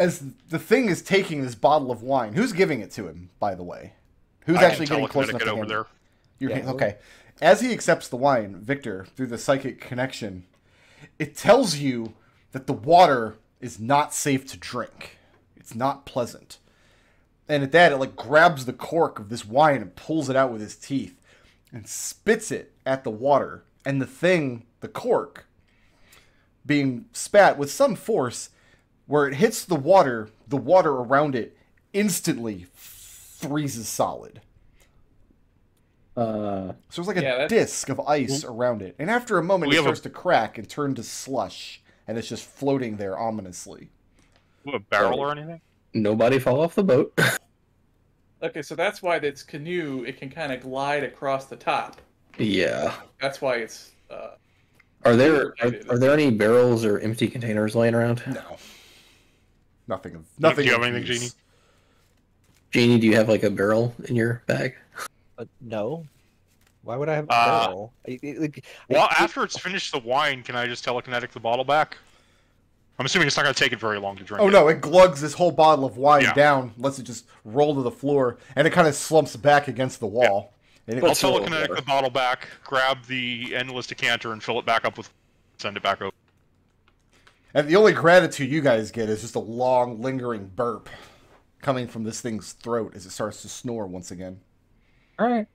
as the thing is taking this bottle of wine, who's giving it to him, by the way? Who's actually getting close enough to him? There. Okay. As he accepts the wine, Victor, through the psychic connection, it tells you that the water is not safe to drink. It's not pleasant. And at that, it like grabs the cork of this wine and pulls it out with his teeth and spits it at the water. And the cork, being spat with some force, where it hits the water around it instantly freezes solid. So it's like a disc of ice around it. And after a moment, it starts to crack and turn to slush. And it's just floating there ominously. A barrel or anything? Nobody fall off the boat. Okay, so that's why this canoe, it can kind of glide across the top. Yeah. That's why it's... Are there any barrels or empty containers laying around? No. Nothing. Do you have anything, Genie? Genie, do you have like a barrel in your bag? No. Why would I have a barrel? After it's finished the wine, can I just telekinetic the bottle back? I'm assuming it's not going to take it very long to drink. Oh, no, it glugs this whole bottle of wine down, lets it just roll to the floor, and it kind of slumps back against the wall. Yeah. I'll telekinetic the bottle back, grab the endless decanter, and fill it back up with... send it back over. And the only gratitude you guys get is just a long, lingering burp coming from this thing's throat as it starts to snore once again. All right.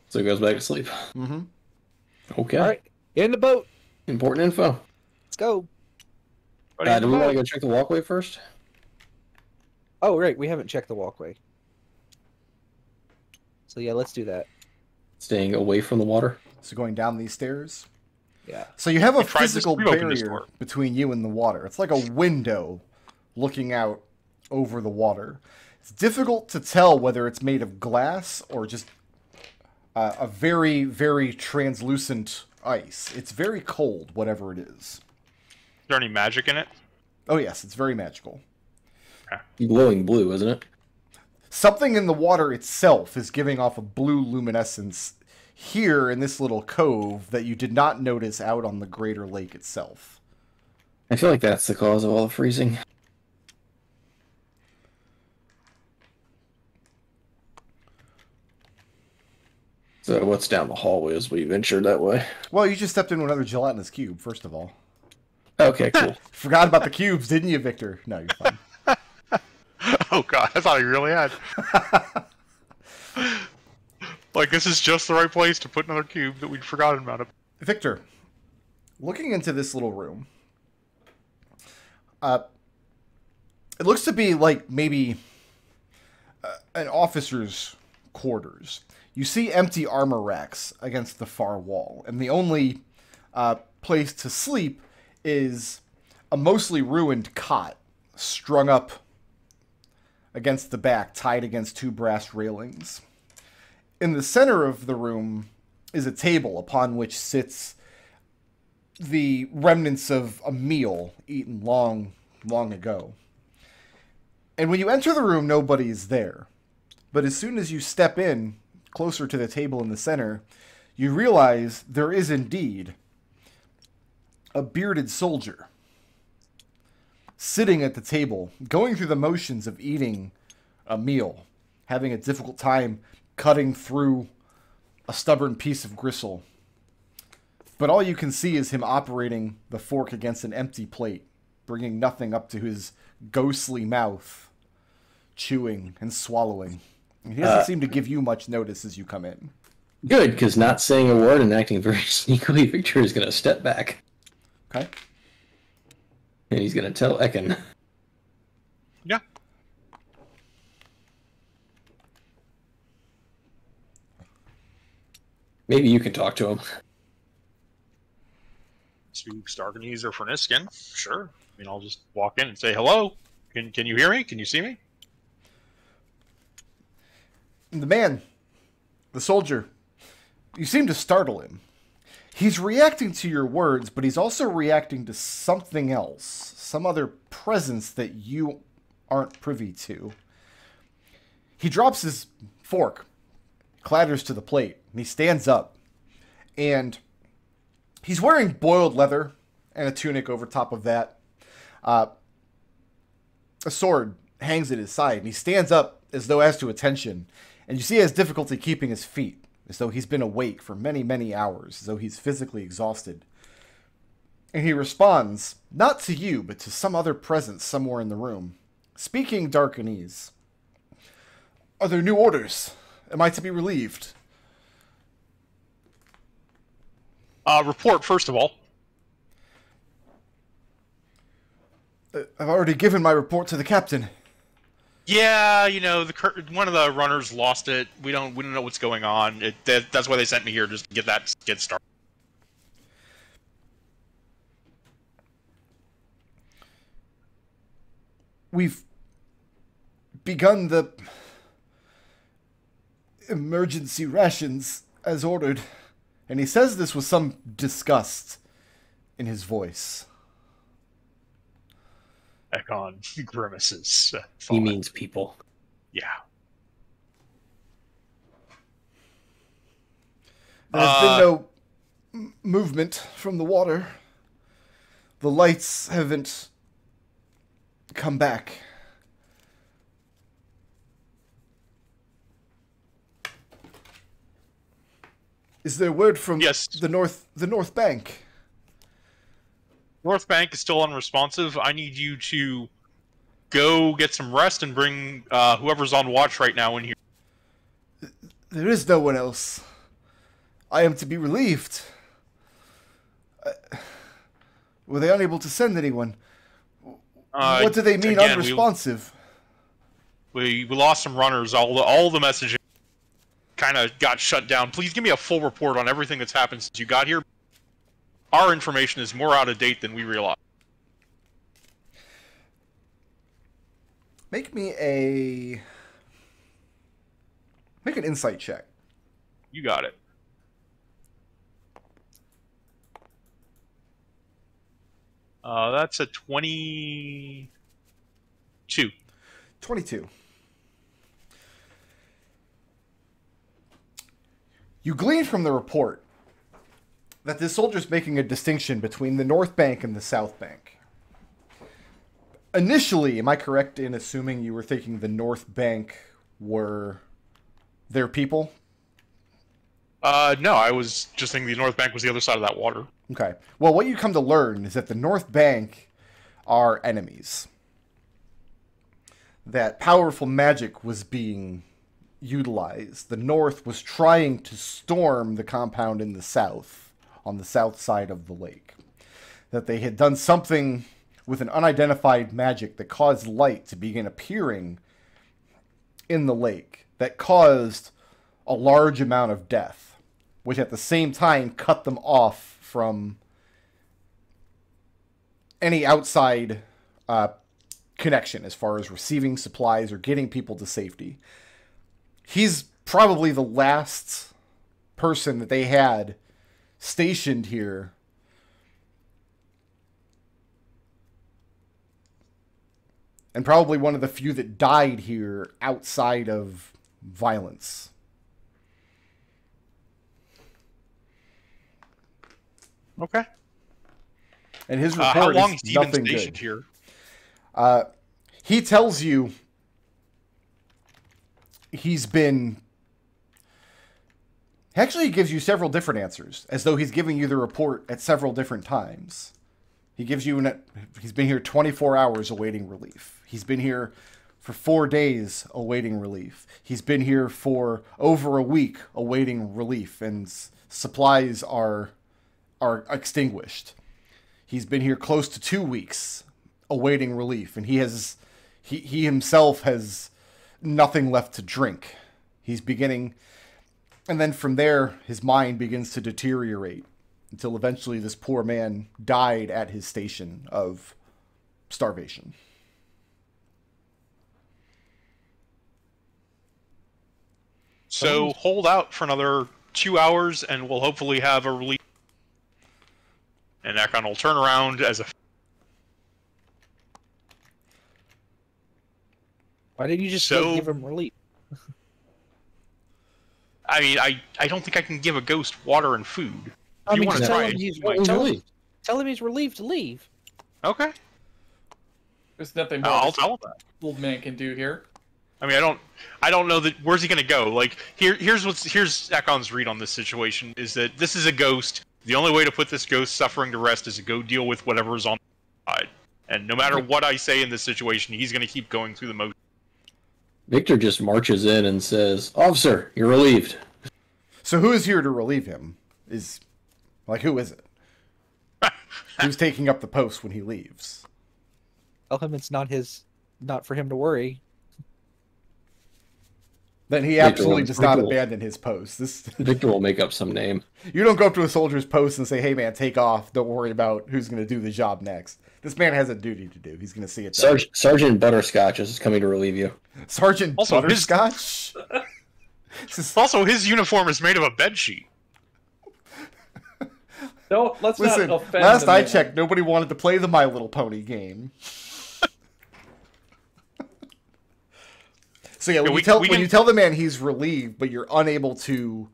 So it goes back to sleep. Mm-hmm. Okay. All right. Get in the boat. Important info. Let's go. Do we want to go check the walkway first? Oh, right. We haven't checked the walkway. So, yeah, let's do that. Staying away from the water? So going down these stairs? Yeah. So you have a physical barrier between you and the water. It's like a window looking out over the water. It's difficult to tell whether it's made of glass or just a very, very translucent ice. It's very cold, whatever it is. Is there any magic in it? Oh, yes, it's very magical. Okay. Glowing blue, isn't it? Something in the water itself is giving off a blue luminescence here in this little cove that you did not notice out on the greater lake itself. I feel like that's the cause of all the freezing. So what's down the hallway as we ventured that way? Well, you just stepped into another gelatinous cube, first of all. Okay, cool. Forgot about the cubes, didn't you, Victor? No, you're fine. Oh, God, I thought you really had. Like, this is just the right place to put another cube that we'd forgotten about it. Victor, looking into this little room, it looks to be like maybe an officer's quarters. You see empty armor racks against the far wall, and the only place to sleep is a mostly ruined cot strung up against the back, tied against two brass railings. In the center of the room is a table upon which sits the remnants of a meal eaten long, long ago. And when you enter the room, nobody is there. But as soon as you step in, closer to the table in the center, you realize there is indeed a bearded soldier sitting at the table, going through the motions of eating a meal, having a difficult time cutting through a stubborn piece of gristle. But all you can see is him operating the fork against an empty plate, bringing nothing up to his ghostly mouth, chewing and swallowing. And he doesn't seem to give you much notice as you come in. Good, because not saying a word and acting very sneakily, Victor is going to step back. Okay. And he's going to tell Ekon. Yeah. Maybe you can talk to him. To Starganese or Ferniskin, sure. I mean, I'll just walk in and say, hello. Can you hear me? Can you see me? The man, the soldier, you seem to startle him. He's reacting to your words, but he's also reacting to something else. Some other presence that you aren't privy to. He drops his fork, clatters to the plate, and he stands up. And he's wearing boiled leather and a tunic over top of that. A sword hangs at his side, and he stands up as though as to attention, and you see he has difficulty keeping his feet, as though he's been awake for many, many hours, as though he's physically exhausted. And he responds, not to you, but to some other presence somewhere in the room, speaking Darkanese. Are there new orders? Am I to be relieved? Report, first of all. I've already given my report to the captain. Yeah, you know, one of the runners lost it. We don't know what's going on. That's why they sent me here, just to get started. We've begun the emergency rations as ordered, and he says this with some disgust in his voice. Ekon grimaces. He means people. Yeah. There's been no movement from the water. The lights haven't come back. Is there word from the North Bank? North Bank is still unresponsive. I need you to go get some rest and bring whoever's on watch right now in here. There is no one else. I am to be relieved. Were they unable to send anyone? What do they mean, again, unresponsive? We lost some runners. All the messaging kind of got shut down. Please give me a full report on everything that's happened since you got here. Our information is more out of date than we realize. Make an insight check. You got it. That's a 22. 22. You glean from the report that this soldier's making a distinction between the North Bank and the South Bank. Initially, am I correct in assuming you were thinking the North Bank were their people? No, I was just thinking the North Bank was the other side of that water. Okay. Well, what you come to learn is that the North Bank are enemies. That powerful magic was being utilized. The North was trying to storm the compound in the South, on the south side of the lake. That they had done something with an unidentified magic that caused light to begin appearing in the lake, that caused a large amount of death, which at the same time cut them off from any outside connection as far as receiving supplies or getting people to safety. He's probably the last person that they had stationed here and probably one of the few that died here outside of violence. Okay. And his report how long is has he been nothing stationed good. Here? He tells you he's been... Actually, he gives you several different answers, as though he's giving you the report at several different times. He gives you... He's been here 24 hours awaiting relief. He's been here for 4 days awaiting relief. He's been here for over a week awaiting relief, and supplies are extinguished. He's been here close to 2 weeks awaiting relief, and he himself has nothing left to drink. He's beginning, and then from there, his mind begins to deteriorate until eventually this poor man died at his station of starvation. So hold out for another 2 hours, and we'll hopefully have a relief. And Ekon will turn around as a... Why didn't you just give him relief? I mean, I don't think I can give a ghost water and food. I mean, want to tell try him it, he's you might tell him he's relieved to leave. Okay. There's nothing more I'll this tell him that. old man can do here. I mean, I don't know that. Where's he gonna go? Like, here's Ekon's read on this situation is that this is a ghost. The only way to put this ghost suffering to rest is to go deal with whatever is on the side. And no matter what I say in this situation, he's gonna keep going through the motion. Victor just marches in and says, "Officer, you're relieved." So who is here to relieve him? Who is it? Who's taking up the post when he leaves? Tell him it's not for him to worry. Then he Victor absolutely will- does not Victor will- abandon his post. Victor will make up some name. You don't go up to a soldier's post and say, "Hey man, take off. Don't worry about who's going to do the job next." This man has a duty to do. He's going to see it done. Sergeant Butterscotch is coming to relieve you. Sergeant Also, Butterscotch? Also, his uniform is made of a bedsheet. Let's Listen, not offend last the I man. checked, nobody wanted to play the My Little Pony game. So yeah, when you tell the man he's relieved, but you're unable to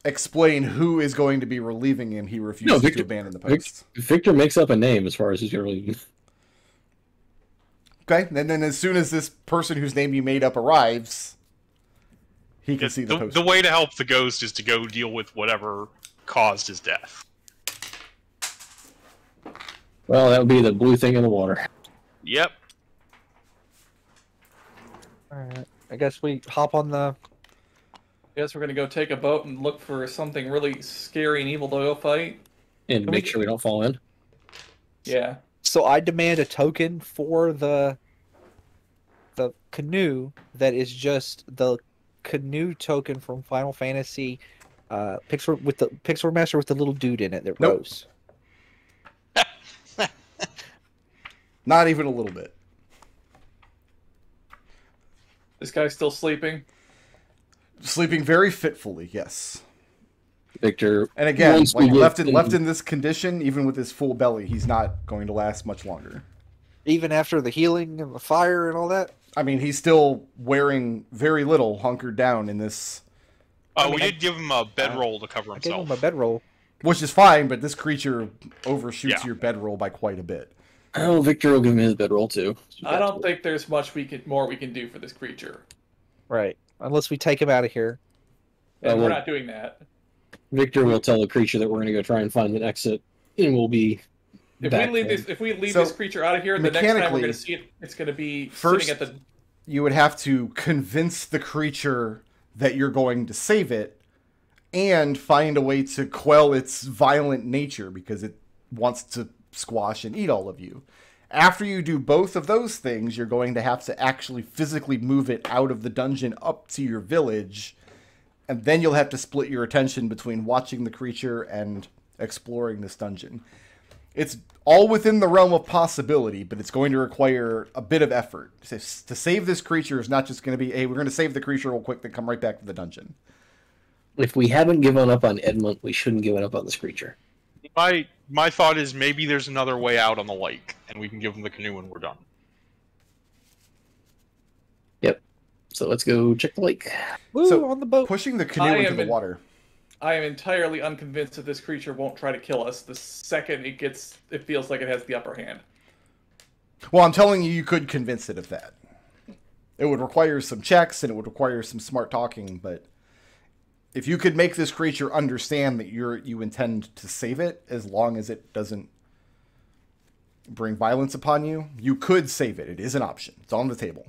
explain who is going to be relieving him, he refuses to abandon the post. Victor makes up a name as far as who's going to relieve you. Okay, and then as soon as this person whose name you made up arrives, he can see the post. The way to help the ghost is to go deal with whatever caused his death. Well, that would be the blue thing in the water. Yep. Alright. I guess we hop on the... Guess we're gonna go take a boat and look for something really scary and evil to go fight. And Can make we- sure we don't fall in. Yeah. So I demand a token for the canoe that is just the canoe token from Final Fantasy Pixel Master with the little dude in it that Nope. rose. Not even a little bit. This guy's still sleeping. Sleeping very fitfully, yes. Victor. And again, once we like get left in this condition, even with his full belly, he's not going to last much longer. Even after the healing and the fire and all that? I mean, he's still wearing very little, hunkered down in this, We did give him a bedroll to cover I gave himself. him a bedroll. which is fine, but this creature overshoots Yeah. your bedroll by quite a bit. Oh, Victor will give him his bedroll too. I don't think there's much more we can do for this creature. Right. Unless we take him out of here. And well- we're not doing that. Victor will tell the creature that we're going to go try and find an exit, and we'll be back home. If we leave So, this creature out of here, the next time we're mechanically, going to see it, it's going to be first- sitting at the. You would have to convince the creature that you're going to save it and find a way to quell its violent nature because it wants to squash and eat all of you. After you do both of those things, you're going to have to actually physically move it out of the dungeon up to your village, and then you'll have to split your attention between watching the creature and exploring this dungeon. It's all within the realm of possibility, but it's going to require a bit of effort. To save this creature is not just going to be, hey, we're going to save the creature real quick, then come right back to the dungeon. If we haven't given up on Edmont, we shouldn't give up on this creature. My thought is maybe there's another way out on the lake, and we can give him the canoe when we're done. Yep. So let's go check the lake. Woo, So, on the boat. Pushing the canoe I into am the in- water. I am entirely unconvinced that this creature won't try to kill us the second it feels like it has the upper hand. Well, I'm telling you, you could convince it of that. It would require some checks, and it would require some smart talking, but if you could make this creature understand that you intend to save it, as long as it doesn't bring violence upon you, you could save it. It is an option. It's on the table.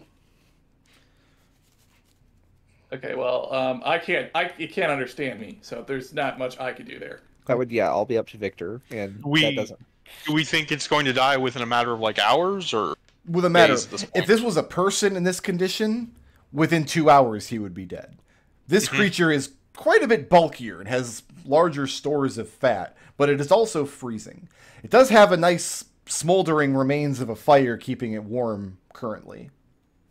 Okay, well, it can't understand me, so there's not much I can do there. That would, I'll be up to Victor, and that doesn't. Do we think it's going to die within a matter of like hours, or With a matter, days at this point? if this was a person in this condition, within 2 hours he would be dead. This creature is quite a bit bulkier and has larger stores of fat, but it is also freezing. It does have a nice smoldering remains of a fire keeping it warm currently.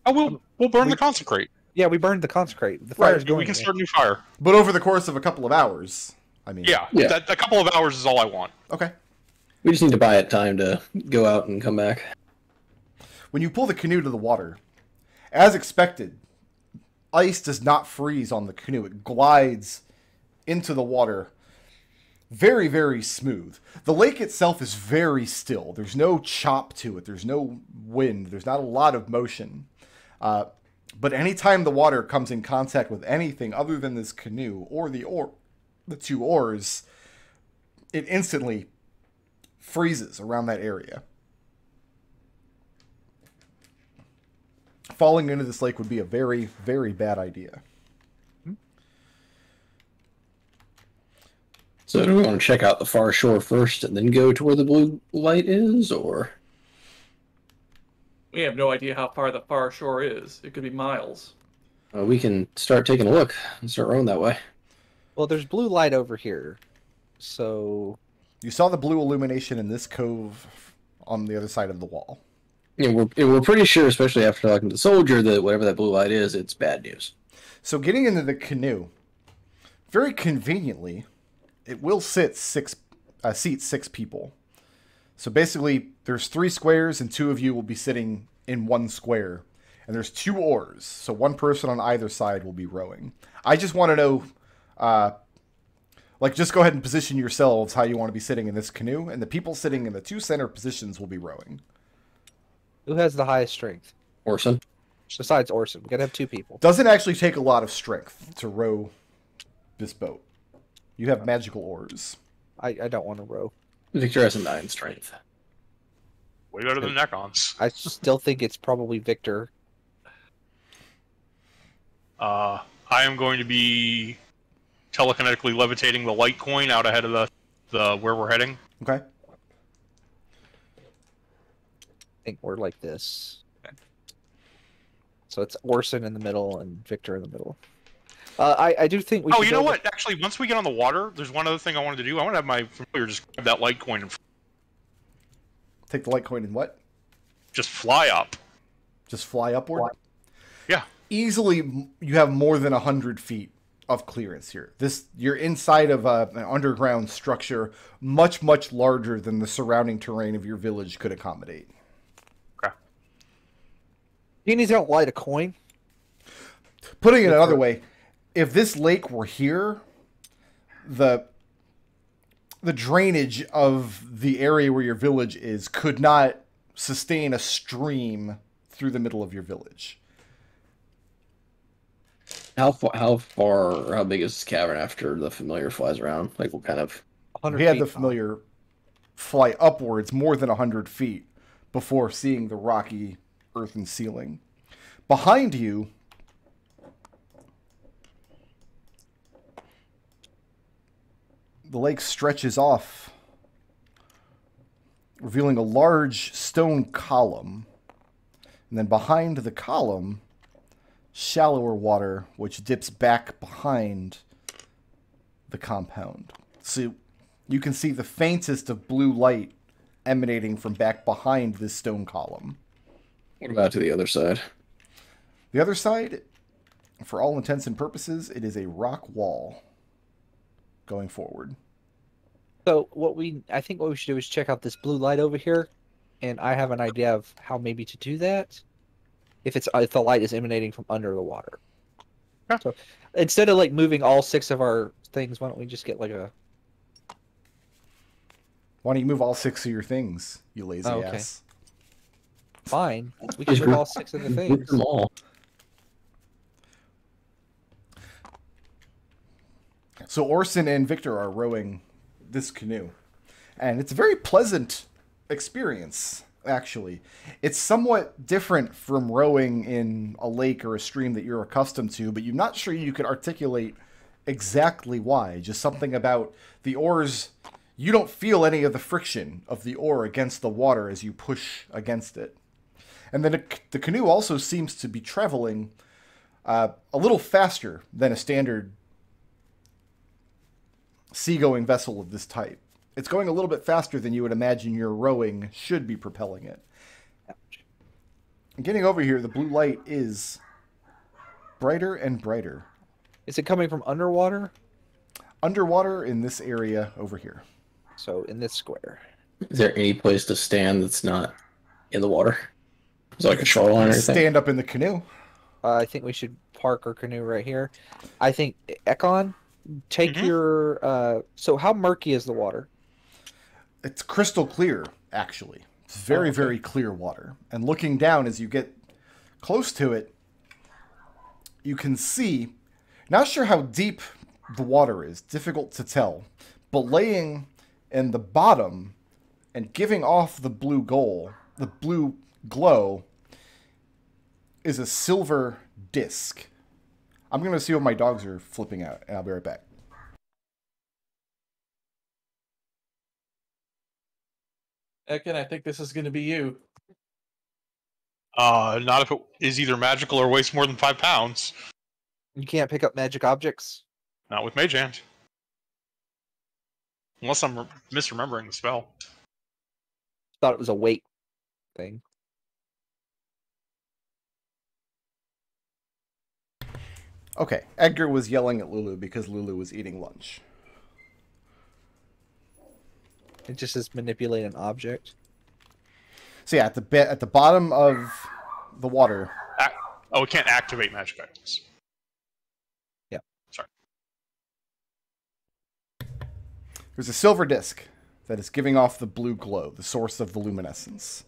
Oh, we'll burn the consecrate. Yeah, we burned the consecrate. The fire's going. We can start a new fire. But over the course of a couple of hours, I mean... Yeah, Yeah. a couple of hours is all I want. Okay. We just need to buy it time to go out and come back. When you pull the canoe to the water, as expected, ice does not freeze on the canoe. It glides into the water. very, very smooth. The lake itself is very still. There's no chop to it. There's no wind. There's not a lot of motion. But anytime the water comes in contact with anything other than this canoe or the two oars, it instantly freezes around that area. Falling into this lake would be a very, very bad idea. So do we want to check out the far shore first and then go to where the blue light is, or? We have no idea how far the far shore is. It could be miles. We can start taking a look and start rowing that way. Well, there's blue light over here, so... You saw the blue illumination in this cove on the other side of the wall. Yeah, we're pretty sure, especially after talking to the soldier, that whatever that blue light is, it's bad news. So getting into the canoe, very conveniently, it will seat 6 people. So basically, there's 3 squares, and 2 of you will be sitting in 1 square. And there's 2 oars, so 1 person on either side will be rowing. I just want to know, just go ahead and position yourselves how you want to be sitting in this canoe, and the people sitting in the 2 center positions will be rowing. Who has the highest strength? Orson? Besides Orson. We gotta have 2 people. Doesn't actually take a lot of strength to row this boat. You have magical oars. I don't want to row. Victor has a 9 strength. Way better than Ekon's. I still think it's probably Victor. I am going to be telekinetically levitating the light coin out ahead of the where we're heading. Okay. I think we're like this. Okay. So it's Orson in the middle and Victor in the middle. I do think we should... Oh, you know what? Actually, once we get on the water, there's one other thing I wanted to do. I want to have my familiar just grab that light coin and Take the light coin and what? just fly up. Just fly upward? Yeah. Easily, you have more than 100 feet of clearance here. You're inside of an underground structure much, much larger than the surrounding terrain of your village could accommodate. Okay. Genies don't light a coin. Putting it another way, if this lake were here, the drainage of the area where your village is could not sustain a stream through the middle of your village. How far, or how big is this cavern after the familiar flies around? Like, what kind of... We had the familiar fly upwards more than 100 feet before seeing the rocky earthen ceiling. Behind you, the lake stretches off, revealing a large stone column. And then behind the column, shallower water, which dips back behind the compound. So you can see the faintest of blue light emanating from back behind this stone column. What about to the other side? The other side, for all intents and purposes, it is a rock wall going forward. So I think what we should do is check out this blue light over here, and I have an idea of how maybe to do that. If the light is emanating from under the water. Yeah. So instead of like moving all 6 of our things, why don't we just get like a... Why don't you move all 6 of your things, you lazy ass? Fine. We can move all 6 of the things. Them all. So Orson and Victor are rowing this canoe. And it's a very pleasant experience, actually. It's somewhat different from rowing in a lake or a stream that you're accustomed to, but you're not sure you could articulate exactly why. Just something about the oars. You don't feel any of the friction of the oar against the water as you push against it. And then the canoe also seems to be traveling a little faster than a standard seagoing vessel of this type. It's going a little bit faster than you would imagine your rowing should be propelling it. Getting over here, the blue light is brighter and brighter. Is it coming from underwater? Underwater in this area over here. So in this square. Is there any place to stand that's not in the water? Is it like a shoreline or anything? Stand up in the canoe. I think we should park our canoe right here. I think Ekon, take your. So how murky is the water? It's crystal clear, actually. It's very, okay. very clear water. And looking down as you get close to it, you can see, not sure how deep the water is, difficult to tell, but laying in the bottom and giving off the blue glow, is a silver disc. I'm going to see what my dogs are flipping out, and I'll be right back. Ekon, I think this is going to be you. Not if it is either magical or weighs more than 5 pounds. You can't pick up magic objects. Not with Mage Hand. Unless I'm misremembering the spell. Thought it was a weight thing. Okay, Edgar was yelling at Lulu because Lulu was eating lunch. It just says manipulate an object. So yeah, at the bottom of the water. Oh, it can't activate magic items. Yeah. Sorry. There's a silver disc that is giving off the blue glow, the source of the luminescence.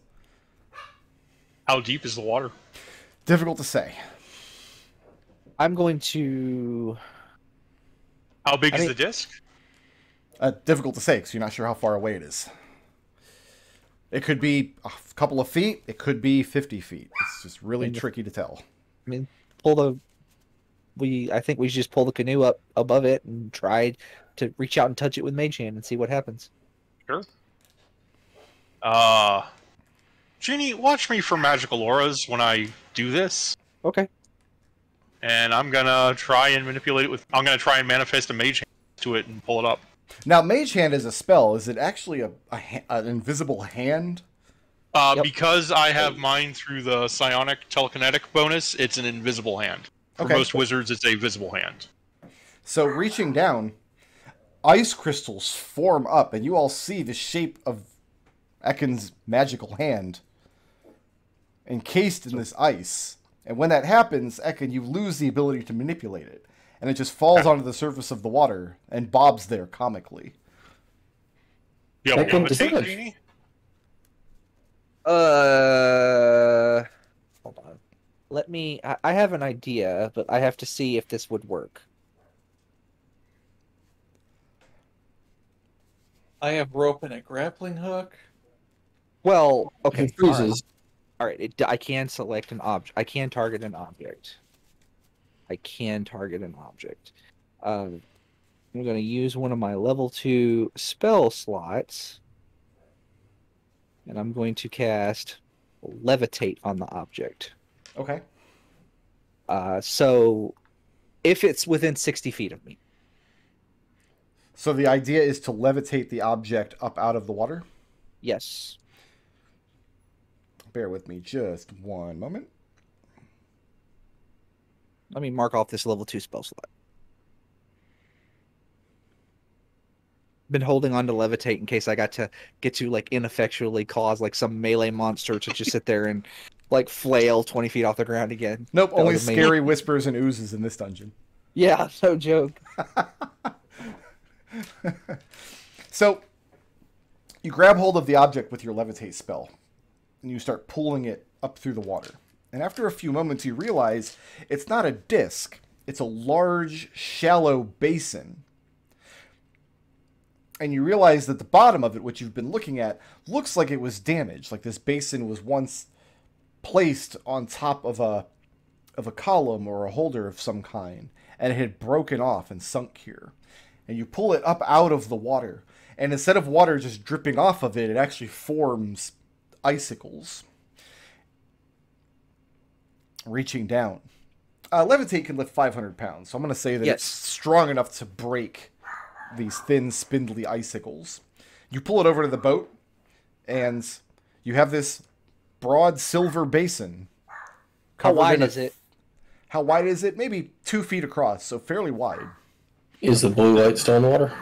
How deep is the water? Difficult to say. I'm going to... How big is the disc? Difficult to say because you're not sure how far away it is. It could be a couple of feet. It could be 50 feet. It's just really tricky to tell. I mean, I think we should just pull the canoe up above it and try to reach out and touch it with Mage Hand and see what happens. Sure. Ginny, watch me for magical auras when I do this. Okay. And I'm gonna try and manipulate it with. I'm gonna try and manifest a Mage Hand to it and pull it up. Now, Mage Hand is a spell. Is it actually an invisible hand? Yep. Because I have mine through the psionic telekinetic bonus, it's an invisible hand. For Okay. most wizards, it's a visible hand. So reaching down, ice crystals form up, and you all see the shape of Ekon's magical hand encased in this ice. And when that happens, Ekon, you lose the ability to manipulate it. And it just falls onto the surface of the water and bobs there comically. Yeah, That can levitate, decide. Genie? Hold on. Let me... I have an idea, but I have to see if this would work. I have rope and a grappling hook. Well, If okay. it freezes, All right. I can select an object. I can target an object. I'm going to use one of my level 2 spell slots. And I'm going to cast Levitate on the object. Okay. So if it's within 60 feet of me. So the idea is to levitate the object up out of the water? Yes. Bear with me just one moment. Let me mark off this level 2 spell slot. Been holding on to Levitate in case I get to like ineffectually cause like some melee monster to just sit there and like flail 20 feet off the ground again. Nope, That only was amazing. scary whispers and oozes in this dungeon. Yeah, no joke. So, you grab hold of the object with your levitate spell, and you start pulling it up through the water. And after a few moments, you realize it's not a disc, it's a large, shallow basin. And you realize that the bottom of it, which you've been looking at, looks like it was damaged. Like this basin was once placed on top of a column or a holder of some kind, and it had broken off and sunk here. And you pull it up out of the water, and instead of water just dripping off of it, it actually forms icicles. Reaching down. Levitate can lift 500 pounds, so I'm going to say that Yes. it's strong enough to break these thin, spindly icicles. You pull it over to the boat, and you have this broad silver basin. How covered wide in a- is it? How wide is it? Maybe 2 feet across, so fairly wide. is the blue light still in the water?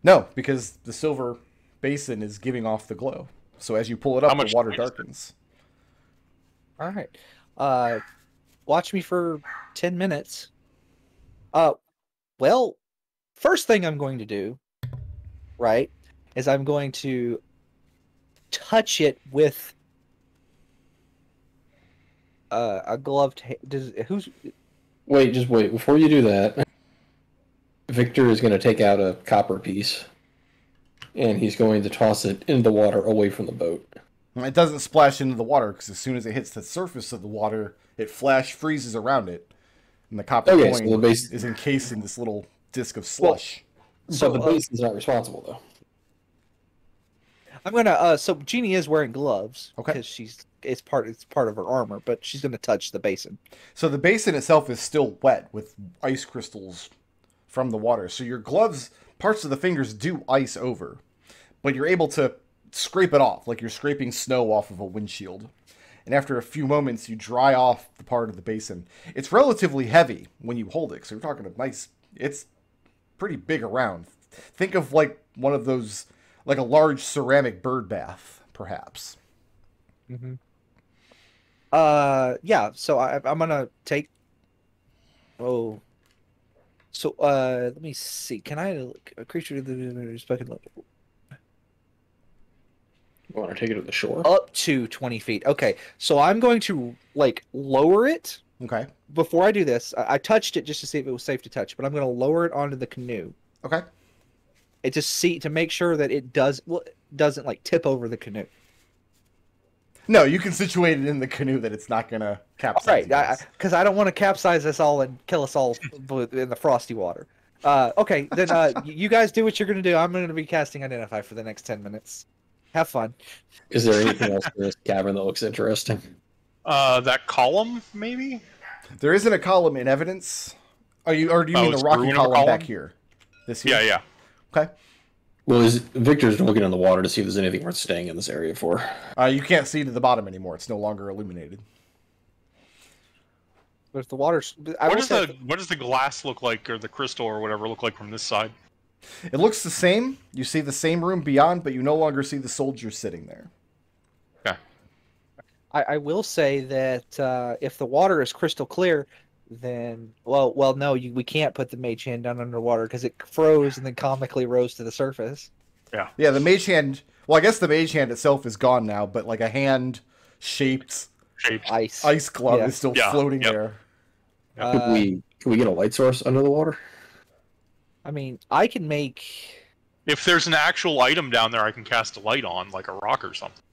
No, because the silver basin is giving off the glow. So as you pull it How up, much the water light is it? darkens. All right. Watch me for 10 minutes. Well, first thing I'm going to do, right, is I'm going to touch it with a gloved who's Wait, just wait. Before you do that, Victor is going to take out a copper piece, and he's going to toss it into the water away from the boat. It doesn't splash into the water because as soon as it hits the surface of the water, it flash freezes around it, and the copper coin so the base is encased in this little disc of slush. So the base is not responsible, though. I'm gonna so Jeannie is wearing gloves Okay. because it's part of her armor, but she's gonna touch the basin. So the basin itself is still wet with ice crystals from the water. So your gloves, parts of the fingers do ice over, but you're able to scrape it off like you're scraping snow off of a windshield. And after a few moments, you dry off the part of the basin. It's relatively heavy when you hold it. So you're talking a nice, it's pretty big around. Think of like one of those, like a large ceramic bird bath, perhaps. Mm-hmm. Yeah. So I'm gonna take. Oh. So let me see. Can I a creature that spoken level You want to take it to the shore? up to 20 feet? Okay. So I'm going to like lower it. Okay. Before I do this, I touched it just to see if it was safe to touch, but I'm going to lower it onto the canoe. Okay. It just see to make sure that it doesn't like tip over the canoe. No, you can situate it in the canoe that it's not going to capsize. Right, because I don't want to capsize us all and kill us all in the frosty water. Okay, then you guys do what you're going to do. I'm going to be casting Identify for the next 10 minutes. Have fun. Is there anything else in this cavern that looks interesting? That column, maybe? There isn't a column in evidence. Or do you mean the it's rocky ruin of a column back column? here? This here? Yeah. Okay. Well, Victor's looking in the water to see if there's anything worth staying in this area for. You can't see to the bottom anymore. It's no longer illuminated. But if the water's, What does the glass look like, or the crystal, or whatever, look like from this side? It looks the same. You see the same room beyond, but you no longer see the soldiers sitting there. Okay. I will say that if the water is crystal clear, then no, we can't put the mage hand down underwater because it froze and then comically rose to the surface. Yeah, the mage hand. Well, I guess the mage hand itself is gone now, but like a hand-shaped ice glove is still floating there. Could we get a light source under the water? I mean, I can make. If there's an actual item down there, I can cast a light on, like a rock or something.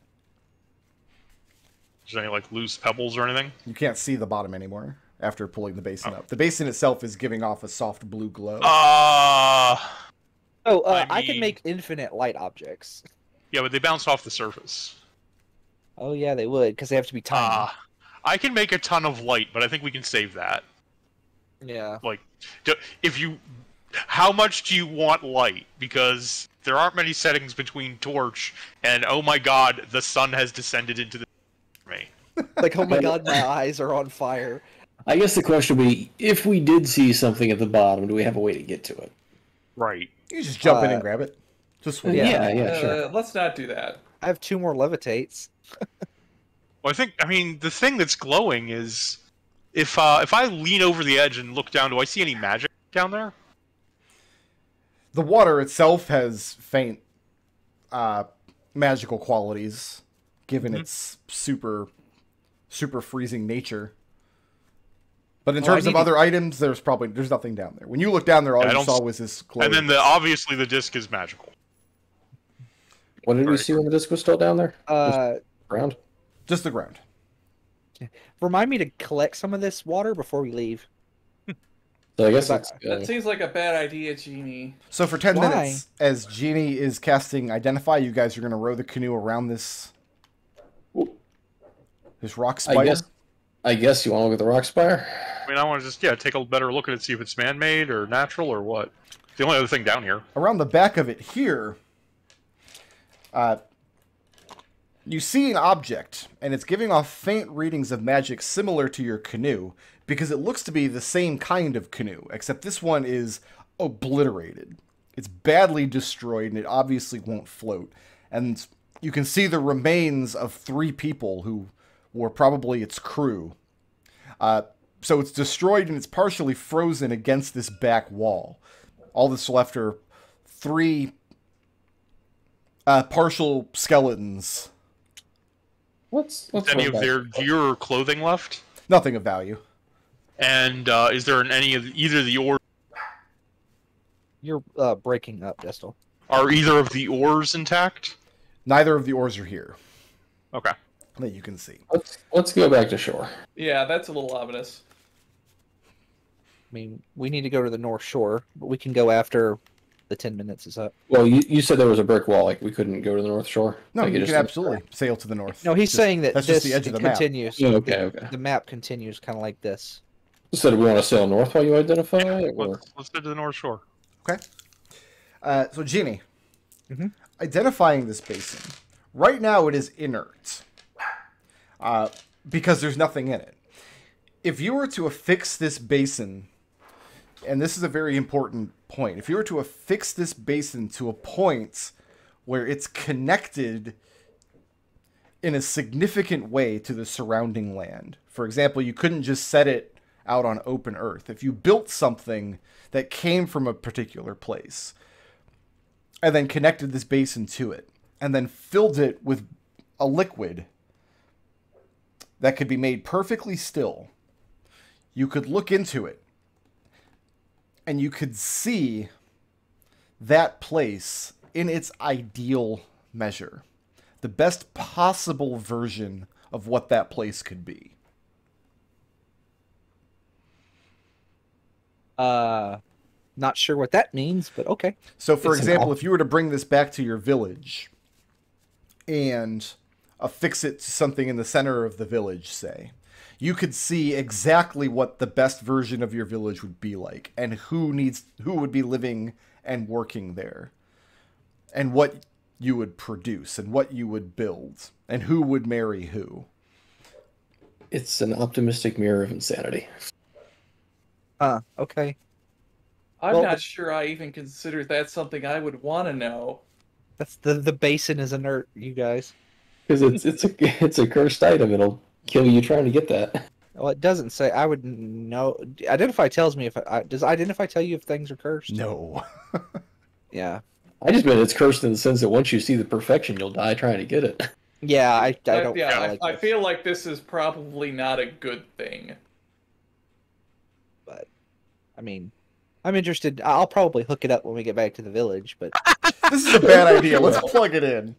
Is there any like loose pebbles or anything? You can't see the bottom anymore after pulling the basin up. The basin itself is giving off a soft blue glow. I can mean- make infinite light objects. Yeah, but they bounce off the surface. Oh yeah, they would because they have to be tiny. I can make a ton of light, but I think we can save that. Yeah. Like, how much do you want light? Because there aren't many settings between torch and, oh my god, the sun has descended into the me. Like, oh my god, my eyes are on fire. I guess the question would be, if we did see something at the bottom, do we have a way to get to it? Right. You just jump in and grab it. Just swing. Yeah, sure. Let's not do that. I have 2 more levitates. Well, I mean, the thing that's glowing is, if I lean over the edge and look down, do I see any magic down there? The water itself has faint magical qualities, given its super freezing nature. But in terms of other items, there's nothing down there. When you look down there, all you saw was this glow. And then obviously the disc is magical. What did we see when the disc was still down there? Ground? Just the ground. Remind me to collect some of this water before we leave. So I guess That seems like a bad idea, Genie. So for 10 minutes, as Jeannie is casting Identify, you guys are going to row the canoe around this rock spider. I guess you want to look at the rock spire? I mean, I want to just, take a better look at it, see if it's man-made or natural or what. It's the only other thing down here. Around the back of it here, you see an object, and it's giving off faint readings of magic similar to your canoe, because it looks to be the same kind of canoe, except this one is obliterated. It's badly destroyed, and it obviously won't float. And you can see the remains of 3 people who were probably its crew. So it's destroyed, and it's partially frozen against this back wall. All that's left are 3 partial skeletons. Let's Any run of back. their gear or clothing left? Nothing of value. And is there any of either the ores? You're breaking up, Destil. Are either of the ores intact? Neither of the ores are here Okay. that you can see. Let's go back to shore. Yeah, that's a little ominous. I mean, we need to go to the North Shore, but we can go after the 10 minutes is up. Well, you said there was a brick wall, like we couldn't go to the North Shore. No, Like, it you just- can absolutely sail to the north. No, he's Just- saying that that's this just the edge of the map. continues. Yeah, okay. The map continues kind of like this. So do we want to sail north while you identify? Or... Let's head to the North Shore. Okay. So, Jeannie, Mhm. identifying this basin. Right now, it is inert because there's nothing in it. If you were to affix this basin, and this is a very important point, if you were to affix this basin to a point where it's connected in a significant way to the surrounding land, for example, you couldn't just set it out on open earth. If you built something that came from a particular place, and then connected this basin to it, and then filled it with a liquid that could be made perfectly still, you could look into it, and you could see that place in its ideal measure. The best possible version of what that place could be. Not sure what that means, but okay. So, for It's an example, al- if you were to bring this back to your village and affix it to something in the center of the village, say, you could see exactly what the best version of your village would be like, and who would be living and working there, and what you would produce, and what you would build, and who would marry who. It's an optimistic mirror of insanity. Okay. I'm Well, not sure I even consider that something I would want to know. That's the basin is inert, you guys. Because it's a cursed item. It'll kill you trying to get that. Well, it doesn't say. I would know. Identify tells me if does identify tell you if things are cursed. No. Yeah. I just meant it's cursed in the sense that once you see the perfection, you'll die trying to get it. Yeah, I don't. Yeah, like I this, feel like this is probably not a good thing. but I mean, I'm interested. I'll probably hook it up when we get back to the village. But This is a bad idea. Let's plug it in.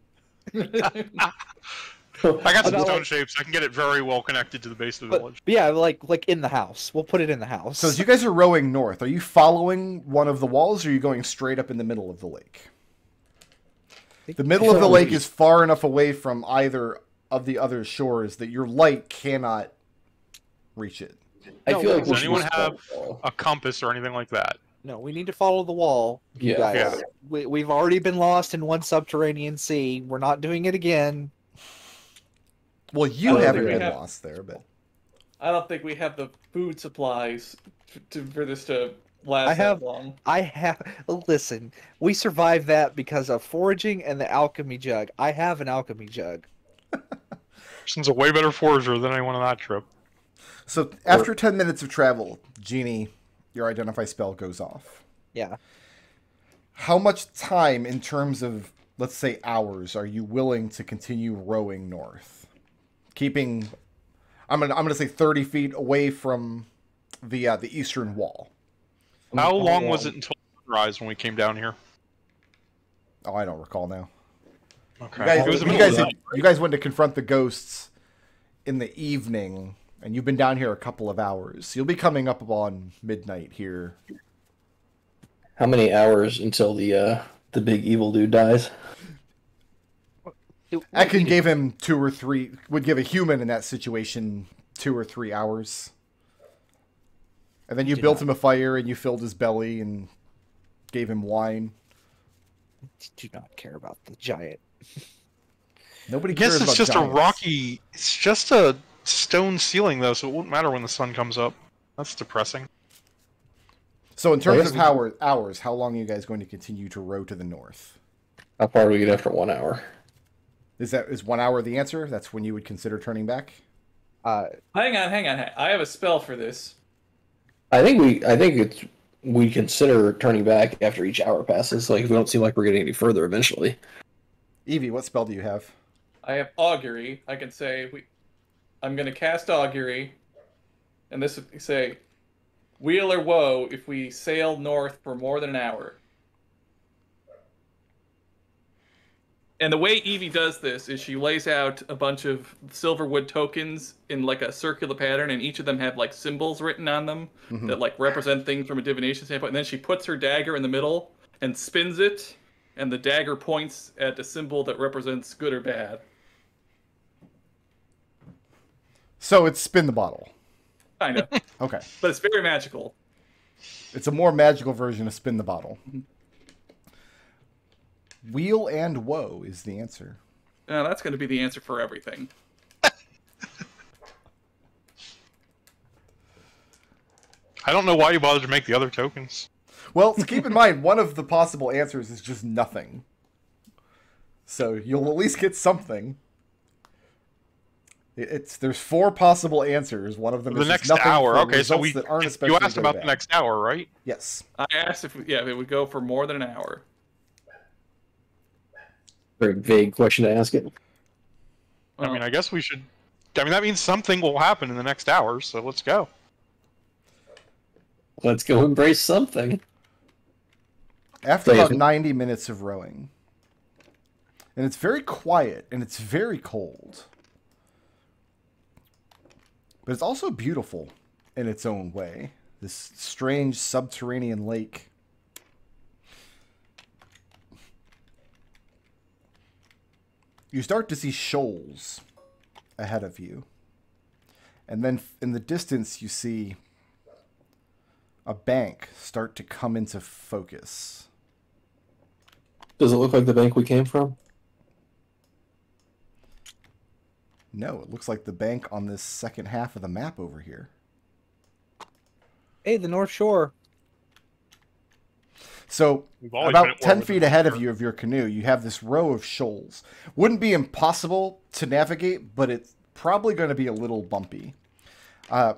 I got some About, stone like- shapes. I can get it very well connected to the base of the but village. yeah, like in the house. We'll put it in the house. So as you guys are rowing north, are you following one of the walls, or are you going straight up in the middle of the lake? The middle of the lake is far enough away from either of the other shores that your light cannot reach it. I feel like Does we should anyone just have follow. a compass or anything like that? No, we need to follow the wall. You Yeah. guys. Yeah. We've already been lost in one subterranean sea. We're not doing it again. Well, I you don't haven't think we been have- lost there, but I don't think we have the food supplies for this to last I have- that long. I have. Listen, we survived that because of foraging and the alchemy jug. I have an alchemy jug. Since a way better forager than anyone on that trip. so after 10 minutes of travel, Genie, your identify spell goes off. Yeah. How much time in terms of, let's say, hours are you willing to continue rowing north? Keeping, I'm gonna say 30 feet away from the eastern wall. How long was it until sunrise when we came down here? Oh, I don't recall now. Okay. You It was the guys, middle of the night. you guys went to confront the ghosts in the evening, and you've been down here a couple of hours. You'll be coming up on midnight here. How many hours until the big evil dude dies? Ekon gave him 2 or 3, would give a human in that situation 2 or 3 hours. And then you built him a fire, and you filled his belly, and gave him wine. Do not care about the giant. Nobody I guess cares it's about just giants. a rocky. It's just a stone ceiling, though, so it won't matter when the sun comes up. That's depressing. So in terms guess of we- hours, how long are you guys going to continue to row to the north? How far do we get after 1 hour? Is 1 hour the answer? That's when you would consider turning back? Hang on. I have a spell for this. I think we consider turning back after each hour passes. Like, if we don't seem like we're getting any further eventually. Evie, what spell do you have? I have augury. I can say I'm going to cast augury, and this would say, weal or woe if we sail north for more than an hour. And the way Evie does this is she lays out a bunch of silverwood tokens in like a circular pattern, and each of them have like symbols written on them that like represent things from a divination standpoint. And then she puts her dagger in the middle and spins it, and the dagger points at a symbol that represents good or bad. So it's spin the bottle. Kind of. Okay. But it's very magical. It's a more magical version of spin the bottle. Wheel and woe is the answer. That's going to be the answer for everything. I don't know why you bothered to make the other tokens. Well, so keep in mind, one of the possible answers is just nothing. So you'll at least get something. There's 4 possible answers. One of them The is next just nothing hour. for Okay, so results that aren't you especially asked about the bad. next hour, right? Yes. I asked if it would go for more than an hour. Very vague question to ask it. I mean, I guess we should... I mean, that means something will happen in the next hour, so let's go. Let's go embrace something. After about 90 minutes of rowing, and it's very quiet, and it's very cold, but it's also beautiful in its own way. This strange subterranean lake. You start to see shoals ahead of you. And then in the distance, you see a bank start to come into focus. Does it look like the bank we came from? No, it looks like the bank on this second half of the map over here. Hey, the North Shore. So, We've always been about at war 10 with feet the ahead of North you of your canoe, you have this row of shoals. Wouldn't be impossible to navigate, but it's probably going to be a little bumpy. And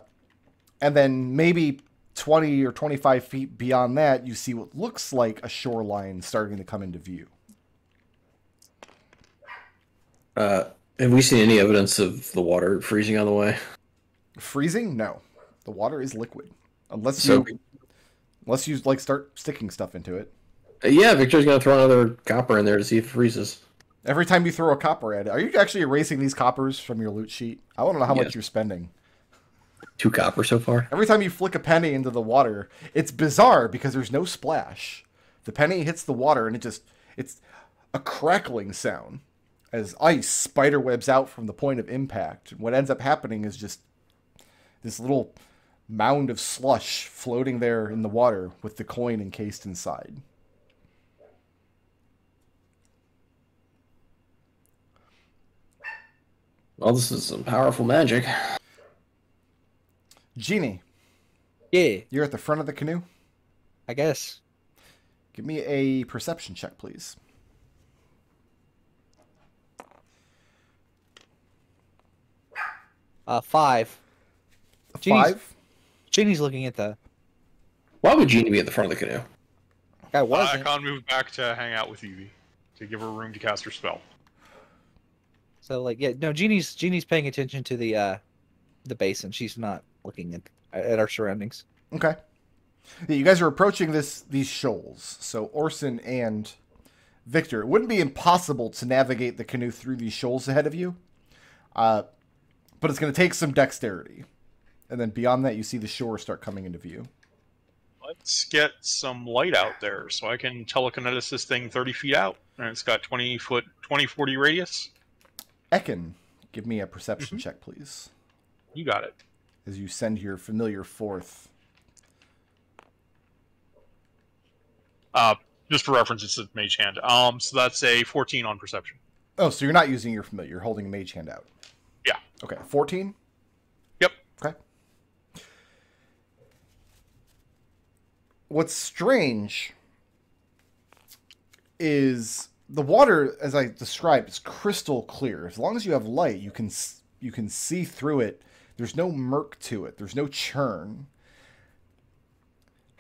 then maybe 20 or 25 feet beyond that, you see what looks like a shoreline starting to come into view. Have we seen any evidence of the water freezing on the way? Freezing? No. The water is liquid. Unless So- you like start sticking stuff into it. Yeah, Victor's gonna throw another copper in there to see if it freezes. Every time you throw a copper at it, are you actually erasing these coppers from your loot sheet? I want to know how much Yes. you're spending. 2 copper so far. Every time you flick a penny into the water, it's bizarre because there's no splash. The penny hits the water and it's a crackling sound as ice spiderwebs out from the point of impact. What ends up happening is just this little mound of slush floating there in the water with the coin encased inside. Well, this is some powerful magic. Genie, Yeah, you're at the front of the canoe. I guess. Give me a perception check, please. 5. Genie's- 5? Jeannie's looking at the Why would Genie be at the front of the canoe? guy. Wasn't. Ekon moved back to hang out with Evie to give her room to cast her spell. So like, yeah, no. Jeannie's paying attention to the basin. She's not looking at our surroundings. Okay. Yeah, you guys are approaching these shoals. So Orson and Victor, it wouldn't be impossible to navigate the canoe through these shoals ahead of you. But it's going to take some dexterity. And then beyond that, you see the shore start coming into view. Let's get some light out there so I can telekinesis this thing 30 feet out. And it's got 20, 40 radius. Ekon, give me a perception check, please. You got it. As you send your familiar forth. Just for reference, it's a mage hand. So that's a 14 on perception. Oh, so you're not using your familiar. You're holding a mage hand out. Yeah. Okay, 14? Yep. Okay. What's strange is the water, as I described, is crystal clear. As long as you have light, you can see through it. There's no murk to it. There's no churn.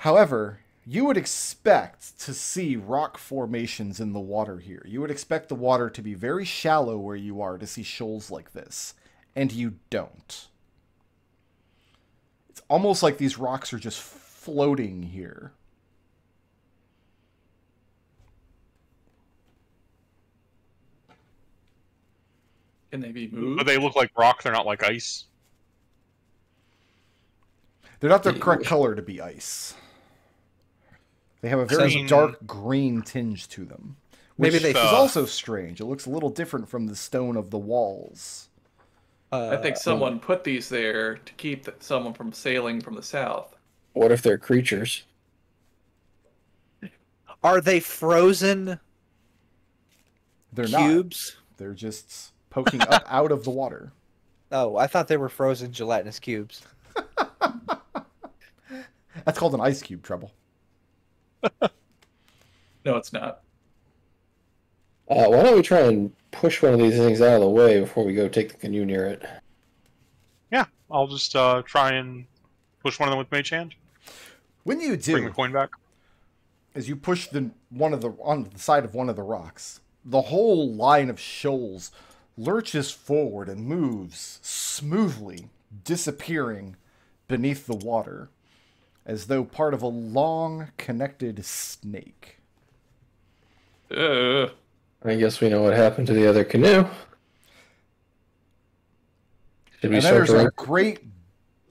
However, you would expect to see rock formations in the water here. You would expect the water to be very shallow where you are to see shoals like this, and you don't. It's almost like these rocks are just floating here. Can they be moved? But they look like rock, they're not like ice. They're not the correct color to be ice. They have a very Green. dark green tinge to them. Which Maybe they- is also strange. It looks a little different from the stone of the walls. I think someone put these there to keep someone from sailing from the south. What if they're creatures? Are they frozen They're cubes? not. They're just poking up out of the water. Oh, I thought they were frozen gelatinous cubes. That's called an ice cube, Treble. No, it's not. Why don't we try and push one of these things out of the way before we go take the canoe near it? Yeah, I'll just try and push one of them with Mage Hand. When you Bring the do, coin back. as you push on the side of one of the rocks, the whole line of shoals lurches forward and moves smoothly, disappearing beneath the water, as though part of a long, connected snake. I guess we know what happened to the other canoe. Should we And then start there's to a great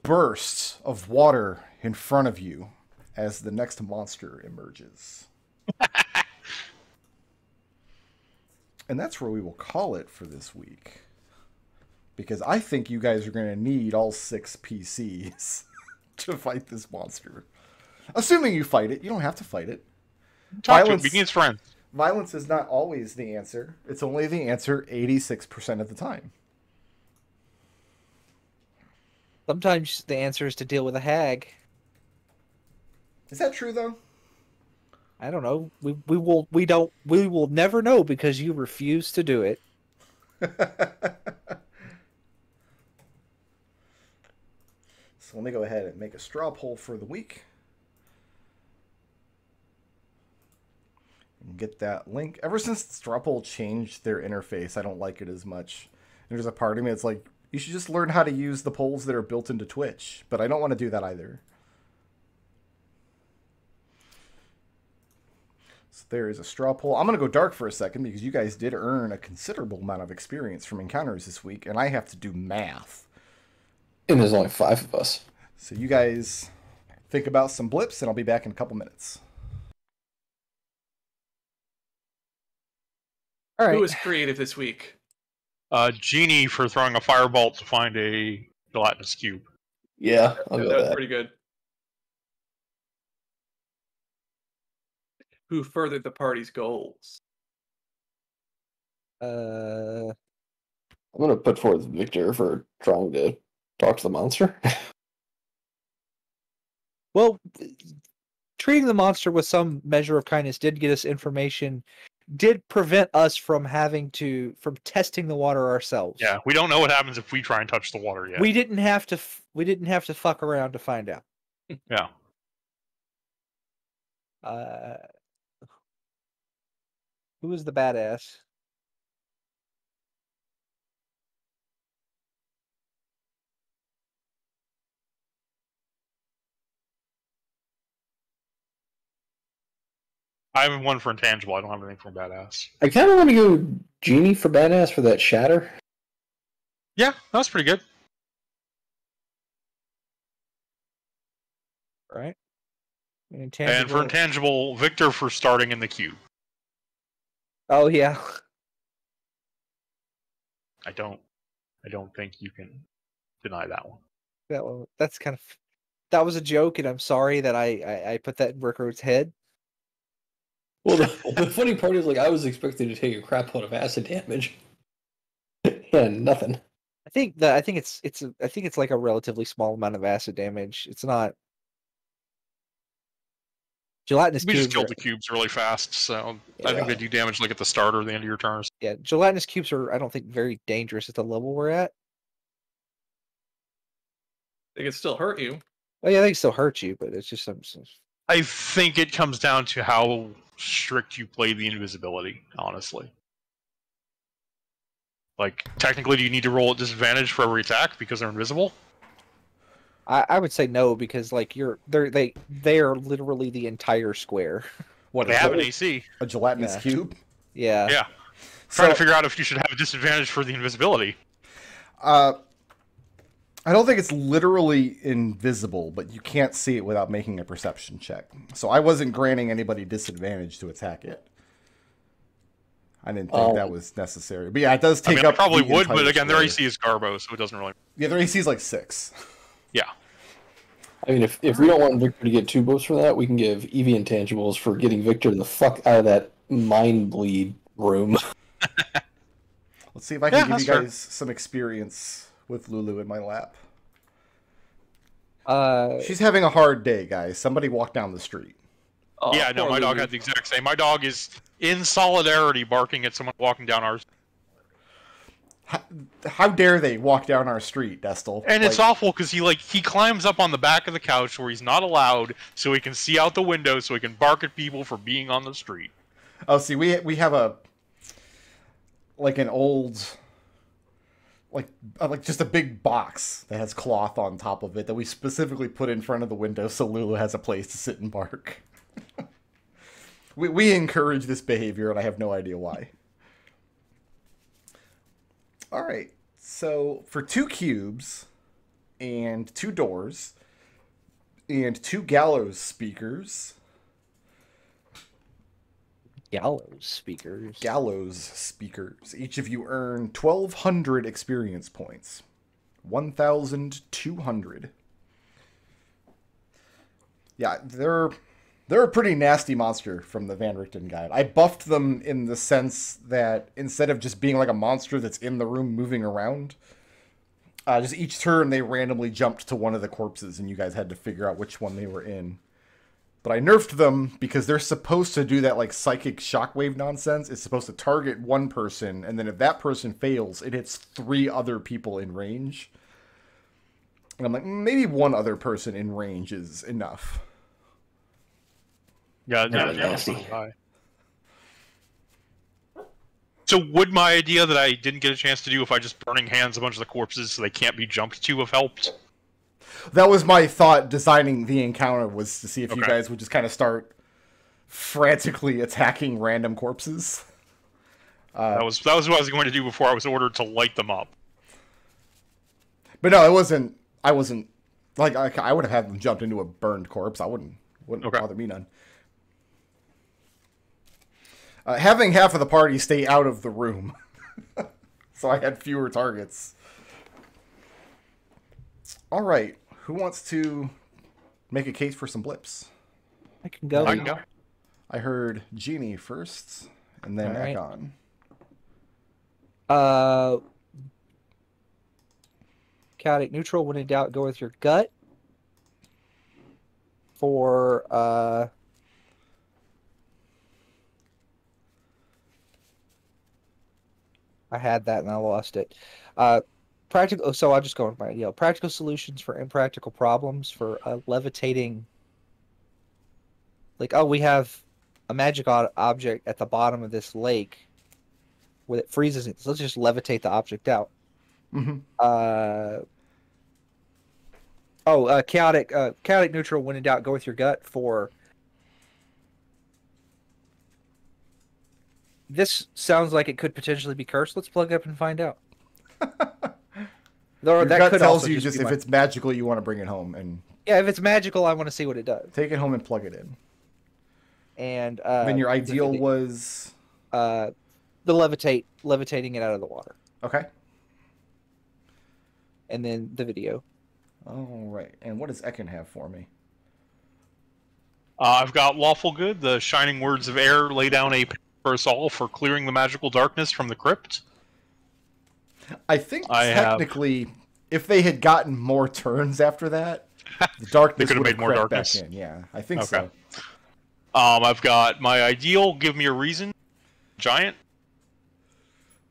burst of water in front of you as the next monster emerges. And that's where we will call it for this week. Because I think you guys are going to need all 6 PCs to fight this monster. Assuming you fight it. You don't have to fight it. Talk to him, begin his friend. Violence is not always the answer. It's only the answer 86% of the time. Sometimes the answer is to deal with a hag. Is that true, though? I don't know. We will never know because you refuse to do it. So let me go ahead and make a straw poll for the week. And get that link. Ever since straw poll changed their interface, I don't like it as much. And there's a part of me that's like, you should just learn how to use the polls that are built into Twitch. But I don't want to do that either. So there is a straw poll. I'm going to go dark for a second because you guys did earn a considerable amount of experience from encounters this week. And I have to do math. And there's only 5 of us. So you guys think about some blips, and I'll be back in a couple minutes. All right. Who was creative this week? Genie for throwing a firebolt to find a gelatinous cube. Yeah, I'll That go with was that. pretty good. Who furthered the party's goals? I'm going to put forth Victor for trying to talk to the monster. Well, treating the monster with some measure of kindness did get us information, did prevent us from testing the water ourselves. Yeah, we don't know what happens if we try and touch the water yet. We didn't have to fuck around to find out. Yeah. Who was the badass? I have one for intangible. I don't have anything for badass. I kind of want to go Genie for badass for that shatter. Yeah, that was pretty good. Right? And for intangible, Victor for starting in the queue. Oh yeah. I don't think you can deny that one. That was a joke, and I'm sorry that I put that in Ricko's head. Well, the funny part is, like, I was expecting to take a crap load of acid damage. Yeah, nothing. I think it's like a relatively small amount of acid damage. It's not gelatinous We cubes. just killed the cubes really fast, so I think Yeah. they do damage like at the start or the end of your turns. Yeah, gelatinous cubes are, I don't think, very dangerous at the level we're at. They can still hurt you. Oh yeah, they can still hurt you, but it's just some I think it comes down to how strict you play the invisibility, honestly. Like, technically, do you need to roll at disadvantage for every attack because they're invisible? I would say no, because like they are literally the entire square. What, They have an AC. a gelatinous Yeah. cube? Yeah. Yeah. So, Trying to figure out if you should have a disadvantage for the invisibility. I don't think it's literally invisible, but you can't see it without making a perception check. So I wasn't granting anybody disadvantage to attack it. I didn't think that was necessary. But yeah, it does take I up probably the would, but entire again, their square. AC is Garbo, so it doesn't really... Yeah, their AC is like 6. Yeah. I mean, if we don't want Victor to get 2 buffs for that, we can give Evie intangibles for getting Victor the fuck out of that mind bleed room. Let's see if I can give that's you guys some experience with Lulu in my lap. She's having a hard day, guys. Somebody walk down the street. Oh, Yeah, no, poor my dog Lulu. had the exact same. My dog is in solidarity barking at someone walking down our... How dare they walk down our street, Destil? And it's awful because he climbs up on the back of the couch where he's not allowed, so he can see out the window, so he can bark at people for being on the street. Oh, see, we have an old, like just a big box that has cloth on top of it that we specifically put in front of the window so Lulu has a place to sit and bark. we encourage this behavior, and I have no idea why. All right, so for 2 cubes and 2 doors and 2 gallows speakers. Gallows speakers. Gallows speakers. Each of you earn 1,200 experience points. 1,200. Yeah, they're a pretty nasty monster from the Van Richten guide. I buffed them in the sense that instead of just being like a monster that's in the room moving around, just each turn they randomly jumped to one of the corpses and you guys had to figure out which one they were in. But I nerfed them because they're supposed to do that like psychic shockwave nonsense. It's supposed to target one person, and then if that person fails, it hits 3 other people in range. And I'm like, maybe 1 other person in range is enough. Yeah, That's nasty. high. So would my idea that I didn't get a chance to do if I just burning hands a bunch of the corpses so they can't be jumped to have helped? That was my thought designing the encounter, was to see if you Okay. guys would just kind of start frantically attacking random corpses. That was what I was going to do before I was ordered to light them up. But no, it wasn't. I wasn't like I would have had them jumped into a burned corpse. I wouldn't Okay. bother me none. Having half of the party stay out of the room, so I had fewer targets. All right, who wants to make a case for some blips? I can go. I can go. I heard Genie first, and then All right. Ekon. Chaotic neutral. When in doubt, go with your gut. For I had that and I lost it. Practical. So I'll just go with my practical solutions for impractical problems for levitating. Like, oh, we have a magic object at the bottom of this lake where it freezes it. So let's just levitate the object out. Mm-hmm. Chaotic neutral. When in doubt, go with your gut. For this sounds like it could potentially be cursed. Let's plug it up and find out. Your That gut could tells also you just be if it's magical, you want to bring it home and yeah, if it's magical, I want to see what it does. take it home and plug it in. And Then your the ideal video- was the levitating it out of the water, okay. and then the video. All right, and what does Ekon have for me? I've got Lawful Good, the Shining Words of Air, lay down a path for us all for clearing the magical darkness from the crypt. I think I have- technically, if they had gotten more turns after that, the darkness could've would have made more crept back darkness. in. Yeah, I think Okay. so. I've got my ideal, give me a reason, giant.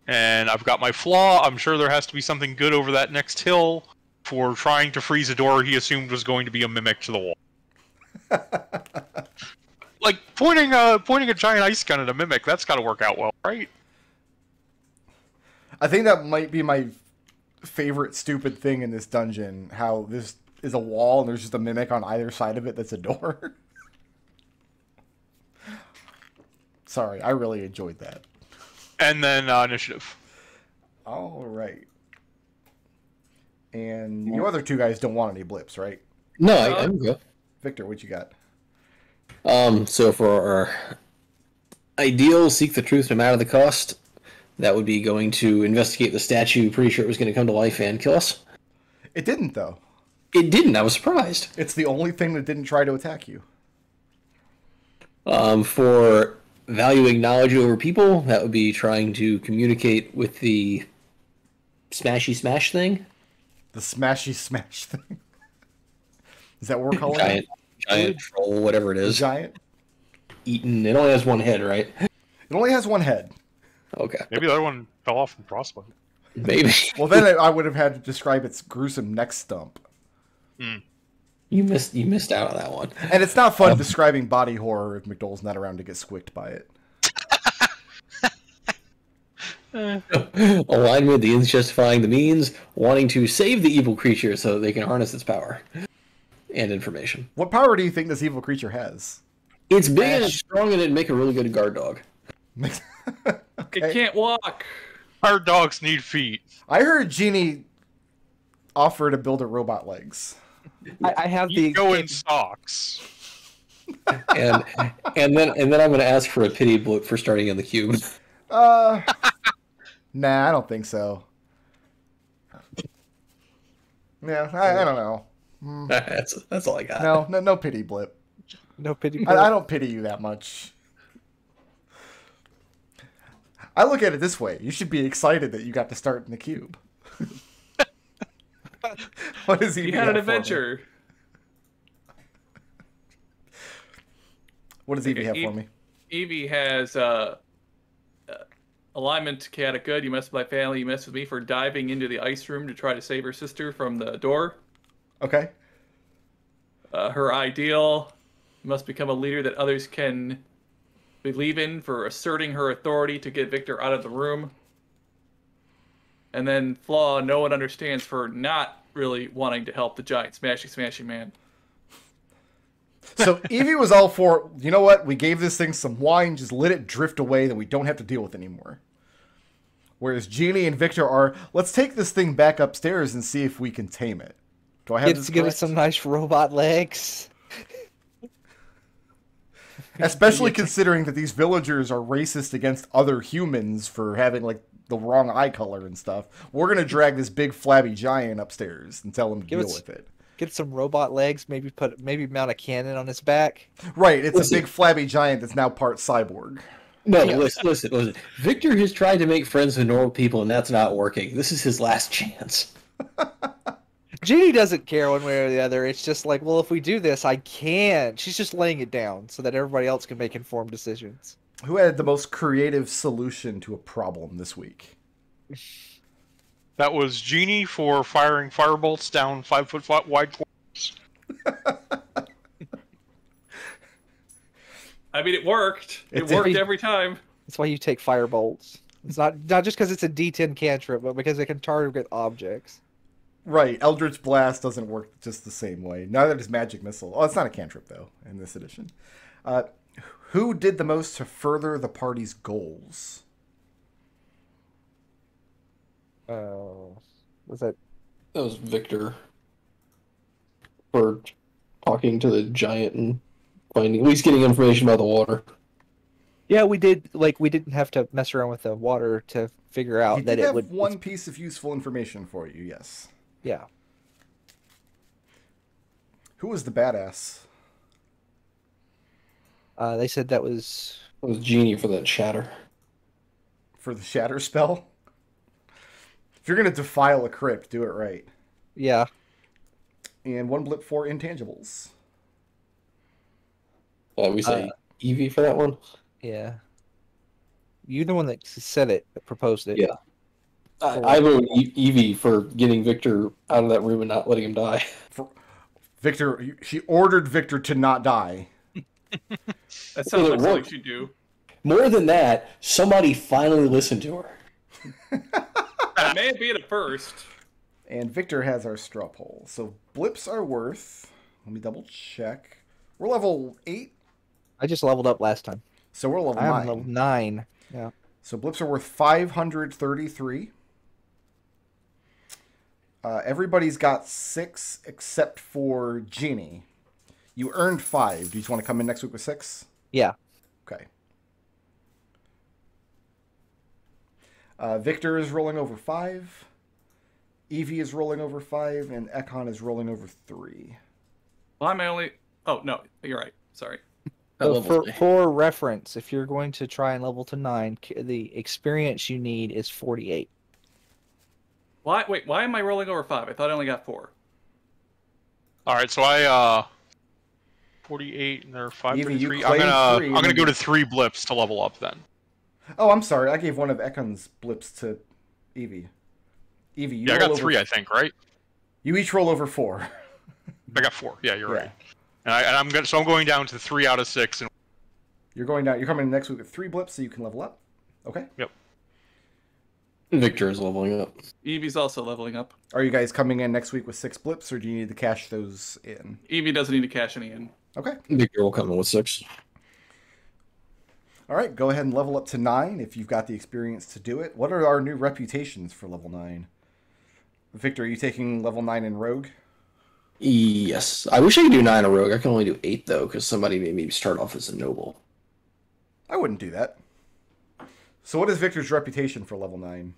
And I've got my flaw, I'm sure there has to be something good over that next hill for trying to freeze a door he assumed was going to be a mimic to the wall. Like pointing a giant ice gun at a mimic, that's got to work out well, right? I think that might be my favorite stupid thing in this dungeon. How this is a wall and there's just a mimic on either side of it that's a door. Sorry, I really enjoyed that. And then initiative. All right. And you other two guys don't want any blips, right? No, I'm good. Victor, what you got? So for our ideal seek the truth no matter the cost, that would be going to investigate the statue. Pretty sure it was going to come to life and kill us. It didn't, though. It didn't. I was surprised. It's the only thing that didn't try to attack you. For valuing knowledge over people, that would be trying to communicate with the smashy smash thing. The smashy smash thing. Is that what we're calling it? Giant troll, whatever it is. Giant? Eaten. It only has one head, right? It only has one head. Okay. Maybe the other one fell off from frostbite. Maybe. Well, then I would have had to describe its gruesome neck stump. You missed out on that one. And it's not fun describing body horror if McDohl's not around to get squicked by it. Alignment, the ends justifying the means, wanting to save the evil creature so that they can harness its power and information. What power do you think this evil creature has? It's big and it's strong, and it'd make a really good guard dog. Okay. It can't walk. Our dogs need feet. I heard Genie offer to build a robot legs. I have You the go in socks. And then I'm going to ask for a pity blip for starting in the cube. Nah, I don't think so. Yeah, I don't know. That's all I got. No pity blip. no pity. I don't pity you that much. I look at it this way. You should be excited that you got to start in the cube. What does he? You had an adventure. What does Evie have for me? Evie has alignment chaotic good. You mess with my family. You mess with me for diving into the ice room to try to save her sister from the door. Okay. Her ideal must become a leader that others can believe in for asserting her authority to get Victor out of the room. And then flaw no one understands for not really wanting to help the giant smashy man. So Evie was all for, you know what? We gave this thing some wine, just let it drift away, that we don't have to deal with anymore. Whereas Genie and Victor are, let's take this thing back upstairs and see if we can tame it. Do I have this give it correct? some nice robot legs. Especially considering that these villagers are racist against other humans for having, like, the wrong eye color and stuff. We're going to drag this big flabby giant upstairs and tell him to deal with it. Get some robot legs, maybe mount a cannon on his back. Right, it's a big flabby giant that's now part cyborg. No, listen. Victor has tried to make friends with normal people, and that's not working. This is his last chance. Genie doesn't care one way or the other. It's just like, well, if we do this, I can. She's just laying it down so that everybody else can make informed decisions. Who had the most creative solution to a problem this week? That was Genie for firing firebolts down 5 foot wide corners. I mean, it worked. It worked every time. That's why you take firebolts. It's not just because it's a D10 cantrip, but because it can target objects. Right, Eldritch Blast doesn't work just the same way. Neither does Magic Missile. Oh, it's not a cantrip, though, in this edition. Who did the most to further the party's goals? Was that? That was Victor. For talking to the giant and finding, at least getting information about the water. Yeah, we did. Like, we didn't have to mess around with the water to figure out that it would. One piece of useful information for you, yes. Yeah. Who was the badass? They said that was. It was Genie for that shatter. For the shatter spell? If you're going to defile a crypt, do it right. Yeah. And 1 blip for intangibles. We say Evie for that one? Yeah. You're the one that said it, that proposed it. Yeah. I vote Evie for getting Victor out of that room and not letting him die. Victor, she ordered Victor to not die. That sounds like something she'd do. More than that, somebody finally listened to her. That may be at first. And Victor has our straw poll. So blips are worth... Let me double check. We're level 8. I just leveled up last time. So we're level 9. I'm level 9. Yeah. So blips are worth 533. Everybody's got 6 except for Jeannie. You earned 5. Do you just want to come in next week with 6? Yeah. Okay. Victor is rolling over 5. Evie is rolling over 5. And Ekon is rolling over 3. Well, I'm only... Oh, no. You're right. Sorry. So for reference, if you're going to try and level to 9, the experience you need is 48. Why? Wait, why am I rolling over 5? I thought I only got 4. All right, so I 48 and they're 5 Evie, to 3. you I'm claimed 3, gonna go to 3 blips to level up then. Oh, I'm sorry. I gave one of Ekon's blips to Evie. Evie, you I roll got 3, I think, right? You each roll over 4. I got 4. Yeah, you're right. And I'm going down to 3 out of 6. And... You're going down. You're coming next week with 3 blips, so you can level up. Okay. Yep. Victor is leveling up. Evie's also leveling up. Are you guys coming in next week with 6 blips, or do you need to cash those in? Evie doesn't need to cash any in. Okay. Victor will come in with 6. All right. Go ahead and level up to 9 if you've got the experience to do it. What are our new reputations for level 9? Victor, are you taking level 9 in Rogue? Yes. I wish I could do 9 in Rogue. I can only do 8, though, because somebody made me start off as a noble. I wouldn't do that. So what is Victor's reputation for level 9?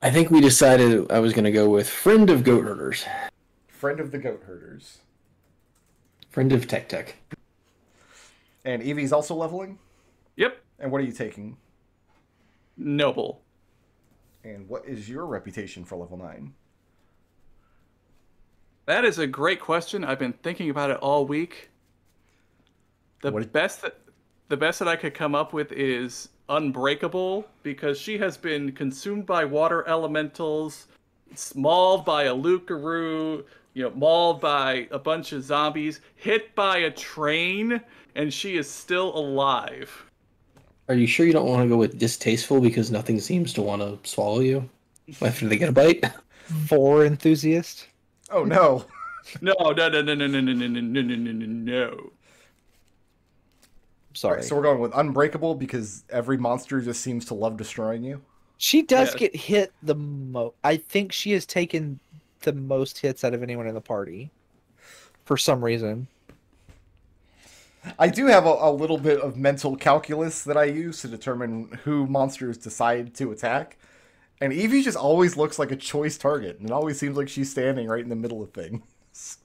I think we decided I was going to go with Friend of Goat Herders. Friend of the Goat Herders. Friend of Tech. And Evie's also leveling? Yep. And what are you taking? Noble. And what is your reputation for level 9? That is a great question. I've been thinking about it all week. The best that I could come up with is Unbreakable, because she has been consumed by water elementals, mauled by a Lukaroo, mauled by a bunch of zombies, hit by a train, and she is still alive. Are you sure you don't want to go with Distasteful because nothing seems to want to swallow you after they get a bite? 4 enthusiast. Oh no. No. Sorry. Right, so we're going with Unbreakable because every monster just seems to love destroying you. She does get hit the most. I think she has taken the most hits out of anyone in the party. For some reason. I do have a little bit of mental calculus that I use to determine who monsters decide to attack. And Evie just always looks like a choice target. And it always seems like she's standing right in the middle of things.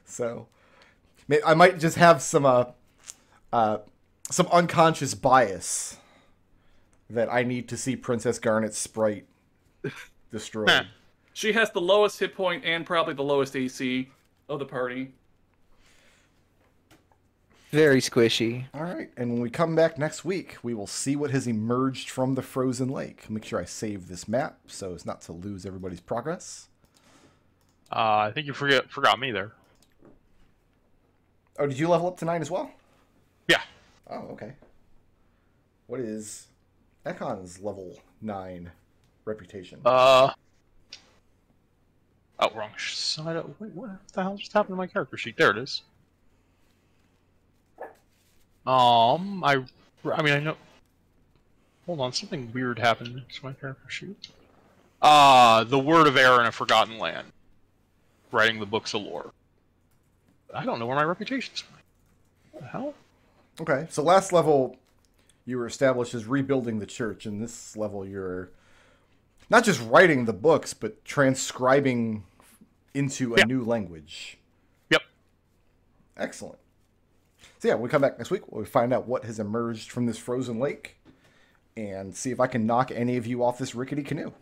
So... I might just have some unconscious bias that I need to see Princess Garnet's sprite destroyed. She has the lowest hit point and probably the lowest AC of the party. Very squishy. All right, and when we come back next week, we will see what has emerged from the frozen lake. Make sure I save this map so as not to lose everybody's progress. I think you forgot me there. Oh, did you level up to 9 as well? Yeah. Oh, okay. What is Ekon's level 9 reputation? Oh, wrong side. Wait, what the hell just happened to my character sheet? There it is. I know. Hold on, something weird happened to my character sheet. The Word of Air in a Forgotten Land. Writing the books of lore. I don't know where my reputation's from. What the hell? Okay, so last level you were established as rebuilding the church, and this level you're not just writing the books, but transcribing into a new language. Yep. Excellent. So yeah, when we come back next week, we'll find out what has emerged from this frozen lake, and see if I can knock any of you off this rickety canoe.